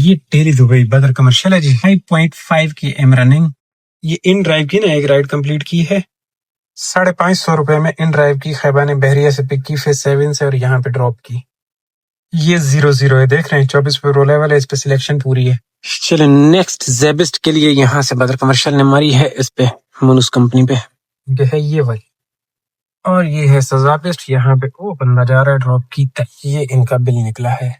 یہ daily Dubai بدر commercial ہے جی 5.5 کی ایم رننگ. یہ ان ڈرائیو کی نا ایک رائڈ کمپلیٹ کی ہے 550 روپے میں. ان ڈرائیو کی خیبان بحریہ سے پک کی فیس 7 سے اور یہاں پہ ڈراپ کی. یہ 0-0 ہے دیکھ رہے ہیں 24 پہ رول لیول ہے. اس پہ سلیکشن پوری ہے. چلیں نیکسٹ زیبسٹ کے لیے یہاں سے بدر کمرشل نے ماری ہے اس پہ مونس کمپنی پہ. یہ ہے یہ والی اور یہ ہے سزابسٹ. یہاں پہ وہ بندہ جا رہا ہے ڈراپ کی تک. یہ ان کا بل نکلا ہے.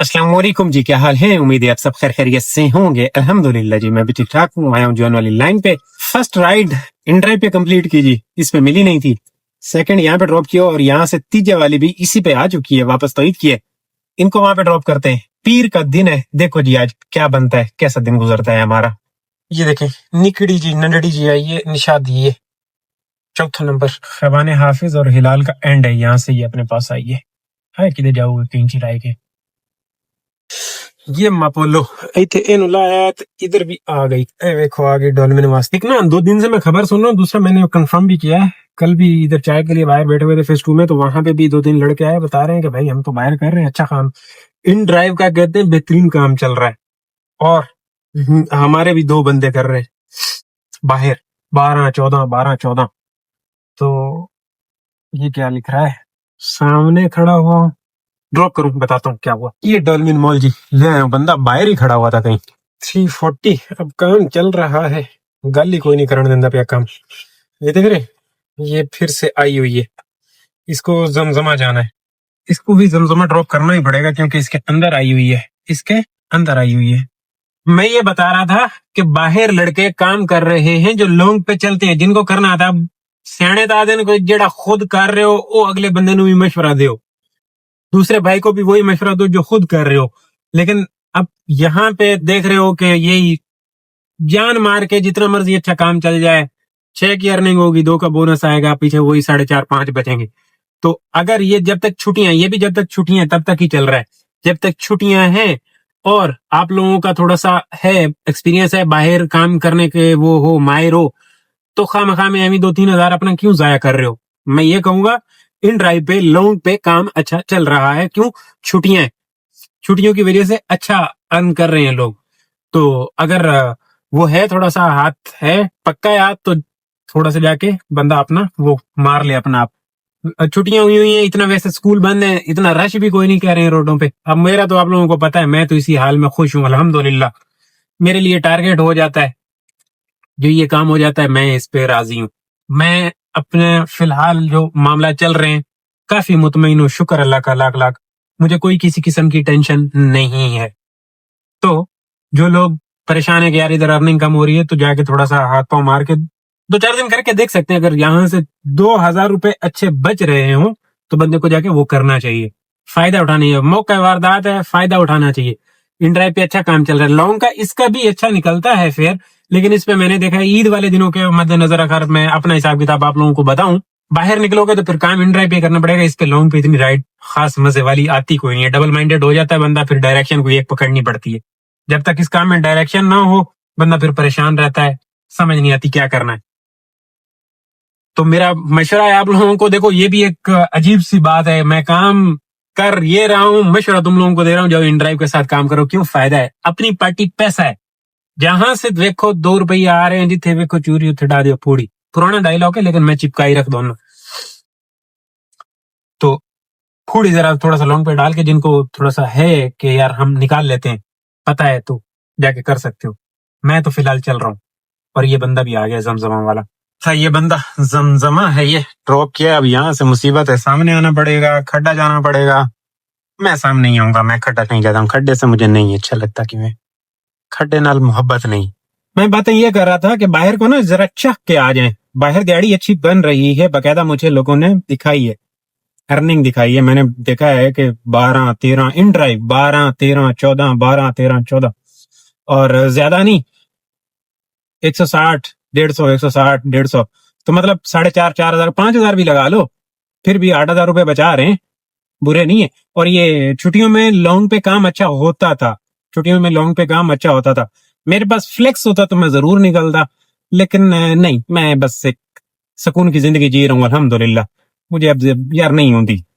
السلام علیکم جی، کیا حال ہے؟ امید ہے آپ سب خیر خیریت سے ہوں گے. الحمدللہ جی میں بھی ٹھیک ٹھاک ہوں. آیا ہوں جوان والی لائن پہ. فرسٹ رائڈ ان ڈرائیو پہ کمپلیٹ کی جی، اس پہ ملی نہیں تھی. سیکنڈ یہاں پہ ڈراپ کیا اور یہاں سے تیجے والی بھی اسی پہ آ چکی ہے، واپس توعید کی ہے. ان کو وہاں پہ ڈراپ کرتے ہیں. پیر کا دن ہے، دیکھو جی آج کیا بنتا ہے، کیسا دن گزرتا ہے ہمارا. یہ دیکھیں نکڑی جی ننڈڑی جی آئی ہے نشاد. یہ چوتھا نمبر خیبان حافظ اور ہلال کا اینڈ ہے. یہاں سے یہ اپنے پاس آئی ہے کدے جاؤ گے کہیں چرائے کے. یہ ماپولو ایتھے اینو لایا تو ادھر بھی آ گئی. اے ویکھو آ گئی ڈولمن واسطے. ایک نا 2 دن سے میں خبر سن رہا ہوں. دوسرا میں نے کنفرم بھی کیا ہے. کل بھی ادھر چائے کے لیے باہر بیٹھے ہوئے تھے فیس 2 میں، تو وہاں پہ بھی 2-3 لڑکے آئے بتا رہے ہیں کہ بھائی ہم تو باہر کر رہے ہیں اچھا کام. ان ڈرائیو کا کہتے ہیں بہترین کام چل رہا ہے. اور ہمارے بھی 2 بندے کر رہے ہیں باہر 12-14. تو یہ کیا لکھ رہا ہے سامنے کھڑا ہوا. ڈراپ کروں بتاتا ہوں کیا ہوا. یہ ڈولمن مال جی لے آیا ہوں. بندہ باہر ہی کھڑا ہوا تھا کہیں. 340 اب کام چل رہا ہے. گل ہی کوئی نہیں کرنے دینا پیا کام. یہ دیکھ رہے یہ پھر سے آئی ہوئی ہے. اس کو زمزمہ جانا ہے. اس کو بھی زمزمہ ڈراپ کرنا ہی پڑے گا کیونکہ اس کے اندر آئی ہوئی ہے. اس کے اندر آئی ہوئی ہے. میں یہ بتا رہا تھا کہ باہر لڑکے کام کر رہے ہیں جو لونگ پہ چلتے ہیں، جن کو کرنا آتا. سیانے تا دن کو جڑا خود کر رہے ہو وہ اگلے بندے نو بھی مشورہ دیو، دوسرے بھائی کو بھی وہی مشورہ دو جو خود کر رہے ہو. لیکن اب یہاں پہ دیکھ رہے ہو کہ یہی جان مار کے جتنا مرضی اچھا کام چل جائے 6 کی ارننگ ہوگی، 2 کا بونس آئے گا، پیچھے وہی 4.5-5 بچیں گے. تو اگر یہ جب تک چھٹیاں، یہ بھی جب تک چھٹیاں تب تک ہی چل رہا ہے. جب تک چھٹیاں ہیں اور آپ لوگوں کا تھوڑا سا ہے ایکسپیرینس ہے باہر کام کرنے کے، وہ ہو ماہر ہو، تو خواہ میں ابھی 2-3 ہزار اپنا کیوں ضائع کر رہے ہو. میں یہ کہوں گا ان ڈرائیو پہ لونگ پہ کام اچھا چل رہا ہے. کیوں؟ چھٹیوں کی وجہ سے اچھا ارن کر رہے ہیں لوگ. تو اگر وہ ہے تھوڑا سا ہاتھ ہے پکا ہے ہاتھ، تو تھوڑا سا جا کے بندہ اپنا وہ مار لے اپنا آپ. چھٹیاں ہوئی ہیں، اتنا ویسے اسکول بند ہیں، اتنا رش بھی کوئی نہیں کہہ رہے ہیں روڈوں پہ. اب میرا تو آپ لوگوں کو پتا ہے میں تو اسی حال میں خوش ہوں الحمدللہ. میرے لیے ٹارگیٹ ہو جاتا ہے، جو یہ کام ہو جاتا ہے میں اس پہ راضی ہوں. میں اپنے فی الحال جو معاملات چل رہے ہیں کافی مطمئن ہوں. شکر اللہ کا لاکھ لاکھ. مجھے کوئی کسی قسم کی ٹینشن نہیں ہے. تو جو لوگ پریشان ہے کہ یار ادھر ارننگ کم ہو رہی ہے، تو جا کے تھوڑا سا ہاتھ پاؤں مار کے 2-4 دن کر کے دیکھ سکتے ہیں. اگر یہاں سے 2000 روپے اچھے بچ رہے ہوں تو بندے کو جا کے وہ کرنا چاہیے، فائدہ اٹھانا ہے. موقع واردات ہے، فائدہ اٹھانا چاہیے. ان ڈرائیو پہ اچھا کام چل رہا ہے. لونگ کا اس کا بھی اچھا نکلتا ہے فیئر، لیکن اس پہ میں نے دیکھا ہے عید والے دنوں کے مد نظر اگر میں اپنا حساب کتاب آپ لوگوں کو بتاؤں، باہر نکلو گے تو پھر کام ان ڈرائیو پہ کرنا پڑے گا. اس پہ لونگ پہ اتنی رائڈ خاص مزے والی آتی کوئی نہیں ہے. ڈبل مائنڈیڈ ہو جاتا ہے بندہ، پھر ڈائریکشن کو ایک پکڑنی پڑتی ہے. جب تک اس کام میں ڈائریکشن نہ ہو بندہ پھر پریشان رہتا ہے، سمجھ نہیں آتی کیا کرنا ہے. تو میرا مشورہ ہے آپ لوگوں کو، دیکھو یہ بھی ایک عجیب سی بات ہے، میں کام کر یہ رہا ہوں، مشورہ تم لوگوں کو دے رہا ہوں جو ان ڈرائیو کے ساتھ کام کرو. کیوں؟ فائدہ ہے، اپنی پارٹی پیسہ ہے. جہاں سے دیکھو 2 روپیہ آ رہے ہیں، جتنے ویکھو چوری اتنے ڈا دیو پھوڑی. پرانا ڈائلاگ ہے لیکن میں چپکائی رکھ دوں. تو پھوڑی ذرا تھوڑا سا لونگ پہ ڈال کے، جن کو تھوڑا سا ہے کہ یار ہم نکال لیتے ہیں، پتہ ہے تو جا کے کر سکتے ہو. میں تو فی الحال چل رہا ہوں. اور یہ بندہ بھی آ گیا زمزمہ والا. یہ بندہ زمزمہ ہے، یہ ڈراپ کیا. اب یہاں سے مصیبت ہے، سامنے آنا پڑے گا، کھڈا جانا پڑے گا. میں سامنے نہیں آؤں گا، میں کھڈا نہیں جاتا ہوں. کھڈے سے مجھے نہیں اچھا لگتا، کہ میں کھڈے نال محبت نہیں. میں باتیں یہ کر رہا تھا کہ باہر کو نا ذرا چکھ کے آ جائیں. باہر گاڑی اچھی بن رہی ہے، باقاعدہ مجھے لوگوں نے دکھائی ہے، ارننگ دکھائی ہے. میں نے دیکھا ہے کہ 12-13 ان ڈرائیو، 12-13-14، 12-13-14 اور زیادہ نہیں، 160 150 160 150. تو مطلب 4,500 5,000 بھی لگا لو، پھر بھی 8,000 روپے بچا رہے ہیں، برے نہیں ہے. اور یہ چھٹیوں میں لونگ پہ کام اچھا ہوتا تھا، چھٹیوں میں لونگ پہ کام اچھا ہوتا تھا. میرے پاس فلیکس ہوتا تو میں ضرور نکلتا، لیکن نہیں، میں بس ایک سکون کی زندگی جی رہا ہوں الحمدللہ. مجھے اب یار نہیں ہوتی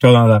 14,000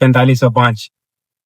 4505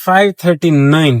539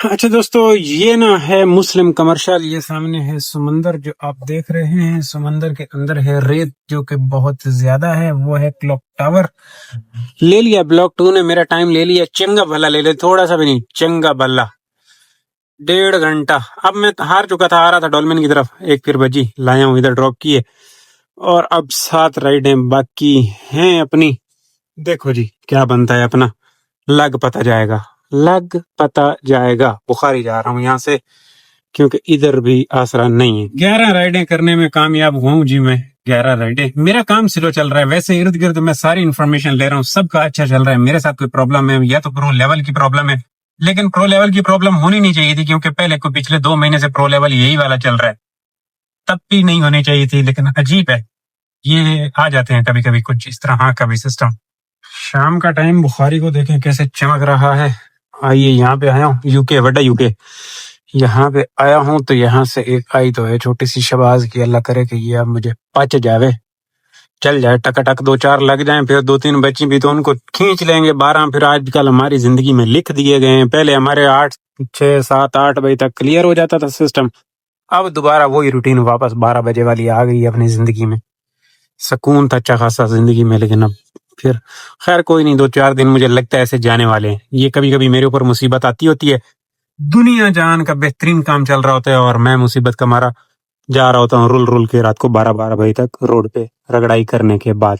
اچھا دوستو، یہ نا ہے مسلم کمرشل. یہ سامنے ہے سمندر جو آپ دیکھ رہے ہیں. سمندر کے اندر ہے ریت جو کہ بہت زیادہ ہے. وہ ہے کلوک ٹاور. لے لیا بلاک 2 نے میرا ٹائم لے لیا. چنگا بھلا لے لے، تھوڑا سا بھی نہیں، چنگا بھلا 1.5 گھنٹہ. اب میں ہار چکا تھا، آ رہا تھا ڈولمن کی طرف. ایک پھر بجی لایا ہوں ادھر ڈراپ کیے. اور اب 7 رائڈیں باقی ہیں اپنی. دیکھو جی کیا بنتا ہے اپنا. لگ پتہ جائے گا، لگ پتہ جائے گا. بخاری جا رہا ہوں یہاں سے کیونکہ ادھر بھی آسرا نہیں ہے. 11 رائڈیں کرنے میں کامیاب ہوا ہوں جی میں. 11 رائڈیں. میرا کام سلو چل رہا ہے، ویسے ارد گرد میں ساری انفارمیشن لے رہا ہوں، سب کا اچھا چل رہا ہے. میرے ساتھ کوئی پرابلم ہے یا تو پرو لیول کی پرابلم ہے، لیکن پرو لیول کی پرابلم ہونی نہیں چاہیے تھی کیونکہ پہلے کو پچھلے 2 مہینے سے پرو لیول یہی والا چل رہا ہے. تب بھی نہیں ہونی چاہیے تھی، لیکن عجیب ہے یہ آ جاتے ہیں کبھی کبھی کچھ اس طرح کا بھی سسٹم. شام کا ٹائم بخاری کو دیکھیں کیسے چمک رہا ہے. آئیے یہاں پہ آیا ہوں، یو کے وڈا یو کے یہاں پہ آیا ہوں تو یہاں سے ایک آئی تو ہے چھوٹی سی شباز کی. اللہ کرے کہ یہ اب مجھے پچ جاوے، چل جائے ٹک ٹک 2-4 لگ جائیں، پھر 2-3 بچی بھی تو ان کو کھینچ لیں گے. 12 پھر آج کل ہماری زندگی میں لکھ دیے گئے ہیں. پہلے ہمارے 6-7-8 بجے تک کلیئر ہو جاتا تھا سسٹم. اب دوبارہ وہی روٹین واپس 12 بجے والی آ گئی اپنی زندگی میں. سکون تھا اچھا خاصا زندگی میں، لیکن اب پھر خیر کوئی نہیں. 2-4 دن مجھے لگتا ہے ایسے جانے والے ہیں. یہ کبھی کبھی میرے اوپر مصیبت آتی ہوتی ہے. دنیا جہان کا بہترین کام چل رہا ہوتا ہے اور میں مصیبت کا مارا جا رہا ہوتا ہوں رول رول کے رات کو 12 بجے تک روڈ پہ رگڑائی کرنے کے بعد.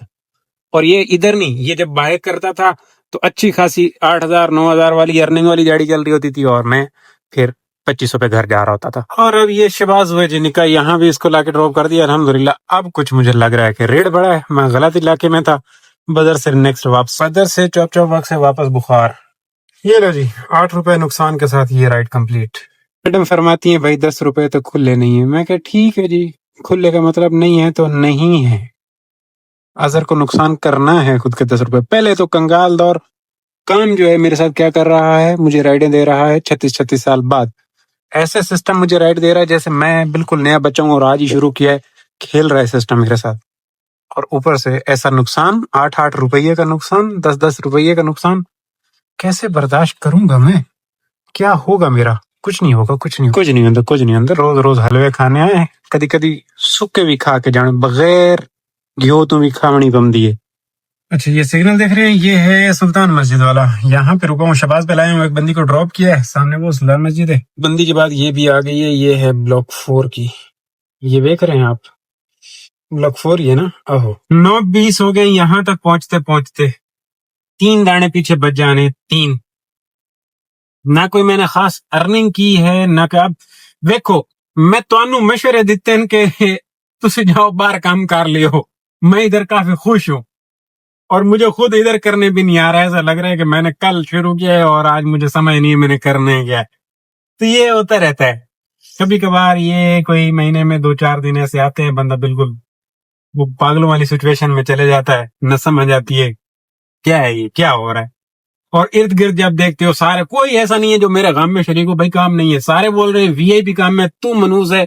اور یہ ادھر نہیں، یہ جب بائک کرتا تھا تو اچھی خاصی 8,000-9,000 والی ارننگ والی گاڑی چل رہی ہوتی تھی اور میں پھر 2500 پہ گھر جا رہا ہوتا تھا. اور اب یہ شباز ہوئے جن کا یہاں بھی اس کو لا کے ڈراپ کر دیا الحمدللہ. اب کچھ مجھے لگ رہا ہے کہ ریٹ بڑا ہے. میں غلط علاقے میں تھا. بدر سے نیکسٹ واپس، بدر سے چوپ چوپ وقت سے واپس بخار. یہ لو جی 8 روپے نقصان کے ساتھ یہ رائڈ کمپلیٹ. میڈم فرماتی ہیں بھائی 10 روپے تو کھلے نہیں ہیں. میں کہ ٹھیک ہے جی، کھلے کا مطلب نہیں ہے تو نہیں ہے. اظہر کو نقصان کرنا ہے خود کے 10 روپے. پہلے تو کنگال دور کام جو ہے میرے ساتھ کیا کر رہا ہے، مجھے رائڈیں دے رہا ہے 36 سال بعد. ایسے سسٹم مجھے رائڈ دے رہا ہے جیسے میں بالکل نیا بچہ ہوں اور آج ہی شروع کیا ہے. کھیل رہا ہے سسٹم میرے ساتھ. اور اوپر سے ایسا نقصان، 8 روپے کا نقصان، 10 روپے کا نقصان. کیسے برداشت کروں گا میں؟ کیا ہوگا میرا؟ کچھ نہیں ہوگا، کچھ نہیں ہوتا. روز روز حلوے کھانے آئے، کدی کدی سکے بھی کھا کے جانے بغیر گھیو تو بھی کھاونی پم دیے. اچھا یہ سگنل دیکھ رہے ہیں، یہ ہے سلطان مسجد والا. یہاں پہ رکا ہوں، شباز پہ لائے ہوں، ایک بندی کو ڈراپ کیا ہے. سامنے وہ سلطان مسجد ہے. بندی کے بعد یہ بھی آ گئی ہے. یہ ہے بلاک 4 کی. یہ دیکھ رہے ہیں آپ، بلاک 4 یہ نا. اہو 9:20 ہو گئے یہاں تک پہنچتے پہنچتے. 3 دانے پیچھے بچ جانے. 3 نہ کوئی میں نے خاص ارننگ کی ہے نہ کہ. اب دیکھو میں تانوں مشورے دیتے ہیں کہ تسی جاؤ باہر کام کر لیو. میں ادھر کافی خوش ہوں اور مجھے خود ادھر کرنے بھی نہیں آ رہا ہے. ایسا لگ رہا ہے کہ میں نے کل شروع کیا ہے اور آج مجھے سمجھ نہیں ہے میں نے کرنے کیا ہے. تو یہ ہوتا رہتا ہے کبھی کبھار. یہ کوئی مہینے میں 2-4 دن ایسے آتے ہیں بندہ بالکل وہ پاگلوں والی سچویشن میں چلے جاتا ہے. نہ سمجھ آتی ہے کیا ہے یہ کیا ہو رہا ہے. اور ارد گرد جب دیکھتے ہو سارے، کوئی ایسا نہیں ہے جو میرے غم میں شریک ہو. بھائی کام نہیں ہے، سارے بول رہے ہیں وی آئی پی کام ہے، تو منوس ہے،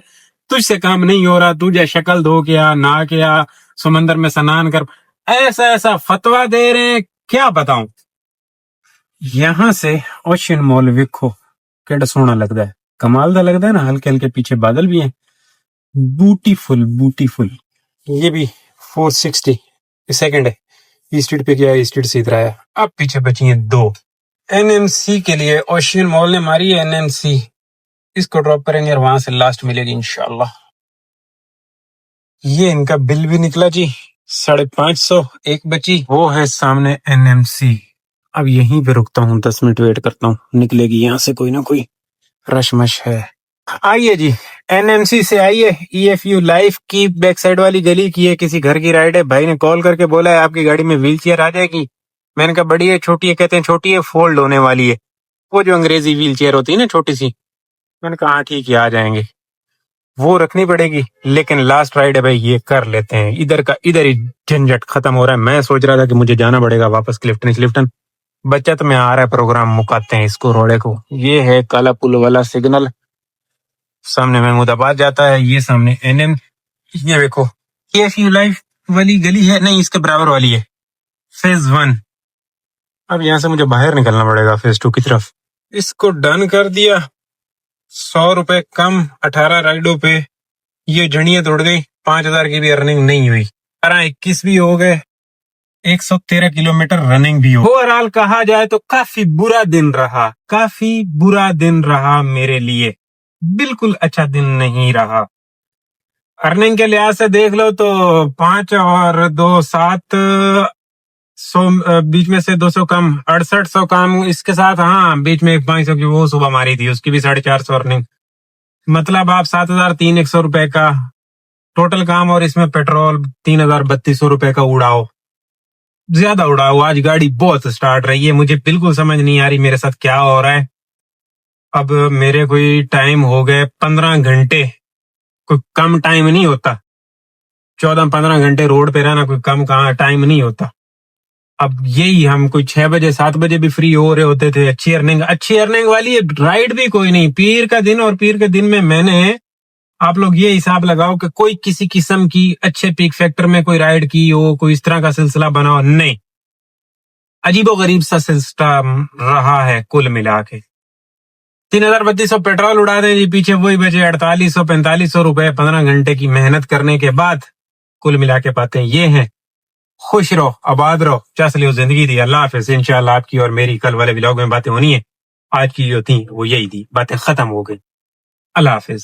تجھ سے کام نہیں ہو رہا، تجھے شکل دھو کیا نہ کیا سمندر میں سنان کر. ایسا فتویٰ دے رہے ہیں کیا بتاؤں. یہاں سے اوشین مول ویکھو کیڑا سونا لگتا ہے، کمال دا لگتا ہے نا. ہلکے ہلکے پیچھے بادل بھی ہیں. بیوٹیفل. یہ بھی 460 سیکنڈ ہے. ای اسٹریٹ پہ گیا، ای اسٹریٹ سے ادھر آیا. اب پیچھے بچی ہیں 2. این ایم سی کے لیے اوشین مول نے ماری ہے این ایم سی. اس کو ڈراپ کریں گے اور وہاں سے لاسٹ ملے گی انشاءاللہ. یہ ان کا بل بھی نکلا جی 550. ایک بچی وہ ہے سامنے این ایم سی. اب یہیں پہ رکتا ہوں، 10 منٹ ویٹ کرتا ہوں، نکلے گی یہاں سے کوئی نہ کوئی رشمش ہے. آئیے جی این ایم سی سے آئیے. ای ایف یو لائف کی بیک سائڈ والی گلی کی ہے، کسی گھر کی رائڈ ہے. بھائی نے کال کر کے بولا ہے آپ کی گاڑی میں ویل چیئر آ جائے گی. میں نے کہا بڑی ہے چھوٹی ہے؟ کہتے ہیں چھوٹی ہے، فولڈ ہونے والی ہے. وہ جو انگریزی ویل چیئر ہوتی ہے نا چھوٹی سی. میں نے کہا ہاں ٹھیک ہے آ جائیں گے. وہ رکھنی پڑے گی، لیکن لاسٹ رائڈ ہے بھائی، یہ کر لیتے ہیں. ادھر کا ادھر ہی جھنجٹ ختم ہو رہا ہے. میں سوچ رہا تھا کہ مجھے جانا پڑے گا واپس کلفٹن. بچت میں آ رہا ہے پروگرام، مکاتے ہیں اس کو روڑے کو. یہ ہے کالا پل والا سگنل. سامنے محمود آباد جاتا ہے، یہ سامنے این ایم. یہ دیکھو ای ایف یو لائف والی گلی ہے، نہیں اس کے برابر والی ہے، فیز 1. اب یہاں سے مجھے باہر نکلنا پڑے گا فیز 2 کی طرف. اس کو ڈن کر دیا. 100 روپے کم 18 رائڈوں پہ یہ جھڑیاں توڑ گئی. 5000 کی بھی ارننگ نہیں ہوئی. 21 بھی ہو گئے. 113 کلومیٹر رننگ بھی ہو. اوورآل کہا جائے تو کافی برا دن رہا. کافی برا دن رہا میرے لیے. بالکل اچھا دن نہیں رہا. ارننگ کے لحاظ سے دیکھ لو تو 5 اور 2 7 100 بیچ میں سے 200 کم 6800 کام اس کے ساتھ. ہاں بیچ میں 500 کی وہ صبح ماری تھی, اس کی بھی 450 ارننگ. مطلب آپ 7300 روپے کا ٹوٹل کام, اور اس میں پیٹرول 3200 روپے کا اڑاؤ. زیادہ اڑاؤ. آج گاڑی بہت سٹارٹ رہی ہے. مجھے بالکل سمجھ نہیں آ رہی میرے ساتھ کیا ہو رہا ہے. اب میرے کوئی ٹائم ہو گئے 15 گھنٹے. کوئی کم ٹائم نہیں ہوتا. 14-15 گھنٹے روڈ پہ رہنا کوئی کم کہاں ٹائم نہیں ہوتا. اب یہی ہم کوئی 6 بجے 7 بجے بھی فری ہو رہے ہوتے تھے. اچھی ارننگ والی رائڈ بھی کوئی نہیں. پیر کا دن, اور پیر کے دن میں نے, آپ لوگ یہ حساب لگاؤ کہ کوئی کسی قسم کی اچھے پیک فیکٹر میں کوئی رائڈ کی ہو, کوئی اس طرح کا سلسلہ بنا ہو, نہیں. عجیب و غریب سا سسٹم رہا ہے کل ملا کے. 3200 پیٹرول اڑا دیں جی, پیچھے وہی بچے 4800-4500 روپے 15 گھنٹے کی محنت کرنے کے بعد. کل ملا کے باتیں یہ ہیں. خوش رہو, آباد رہو, چاسلیو زندگی دی. اللہ حافظ. انشاءاللہ آپ کی اور میری کل والے ولاگ میں باتیں ہونی ہیں. آج کی جو تھیں وہ یہی تھی. باتیں ختم ہو گئی. اللہ حافظ.